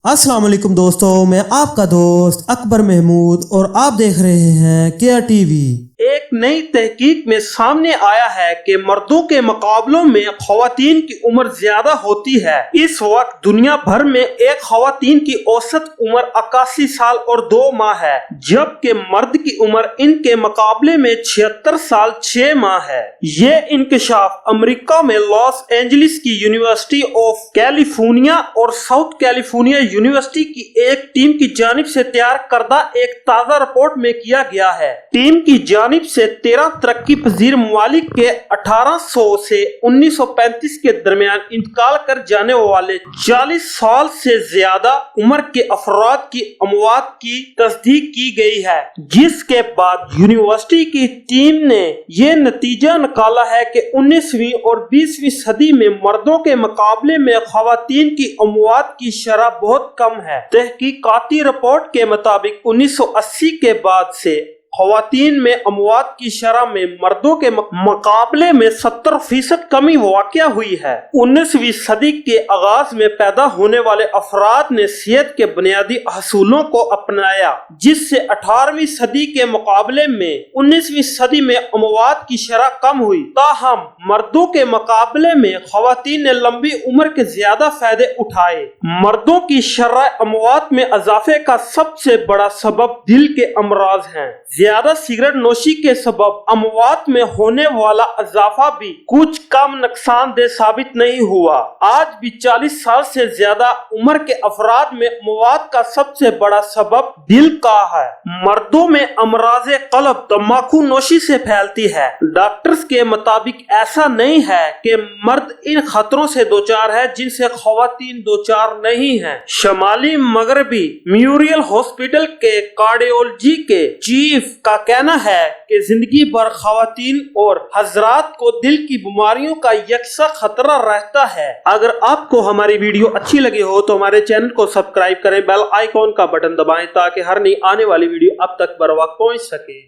السلام علیکم دوستو، میں آپ کا دوست اکبر محمود اور آپ دیکھ رہے ہیں کیئر ٹی وی۔ ایک نئی تحقیق میں سامنے آیا ہے کہ مردوں کے مقابلوں میں خواتین کی عمر زیادہ ہوتی ہے۔ اس وقت دنیا بھر میں ایک خواتین کی اوسط عمر 81 سال اور 2 ماہ ہے، جبکہ مرد کی عمر ان کے مقابلے میں 76 سال 6 ماہ ہے۔ یہ انکشاف امریکہ میں لاس اینجلس کی یونیورسٹی آف کیلیفورنیا اور ساؤتھ کیلیفورنیا یونیورسٹی کی ایک ٹیم کی جانب سے تیار کردہ ایک تازہ رپورٹ میں کیا گیا ہے۔ ٹیم کی جانب سے 13 ترقی پذیر ممالک کے 1800 سے 1935 کے درمیان انتقال کر جانے والے 40 سال سے زیادہ عمر کے افراد کی اموات کی تصدیق کی گئی ہے، جس کے بعد یونیورسٹی کی ٹیم نے یہ نتیجہ نکالا ہے کہ 19ویں اور 20ویں صدی میں مردوں کے مقابلے میں خواتین کی اموات کی شرح بہت کم ہے۔ تحقیقاتی رپورٹ کے مطابق 1980 کے بعد سے خواتین میں اموات کی شرح میں مردوں کے مقابلے میں 70% کمی واقع ہوئی ہے۔ 19ویں صدی کے آغاز میں پیدا ہونے والے افراد نے صحت کے بنیادی اصولوں کو اپنایا، جس سے 18ویں صدی کے مقابلے میں 19ویں صدی میں اموات کی شرح کم ہوئی۔ تاہم مردوں کے مقابلے میں خواتین نے لمبی عمر کے زیادہ فائدے اٹھائے۔ مردوں کی شرح اموات میں اضافے کا سب سے بڑا سبب دل کے امراض ہیں۔ زیادہ سگریٹ نوشی کے سبب اموات میں ہونے والا اضافہ بھی کچھ کم نقصان دہ ثابت نہیں ہوا۔ آج بھی 40 سال سے زیادہ عمر کے افراد میں اموات کا سب سے بڑا سبب دل کا ہے۔ مردوں میں امراض قلب تمباکو نوشی سے پھیلتی ہے۔ ڈاکٹرز کے مطابق ایسا نہیں ہے کہ مرد ان خطروں سے دوچار ہے جن سے خواتین دوچار نہیں ہیں۔ شمالی مغربی میموریل ہاسپٹل کے کارڈیولوجی کے چیف کا کہنا ہے کہ زندگی بھر خواتین اور حضرات کو دل کی بیماریوں کا یکساں خطرہ رہتا ہے۔ اگر آپ کو ہماری ویڈیو اچھی لگی ہو تو ہمارے چینل کو سبسکرائب کریں، بیل آئیکن کا بٹن دبائیں تاکہ ہر نئی آنے والی ویڈیو اب تک بر وقت پہنچ سکے۔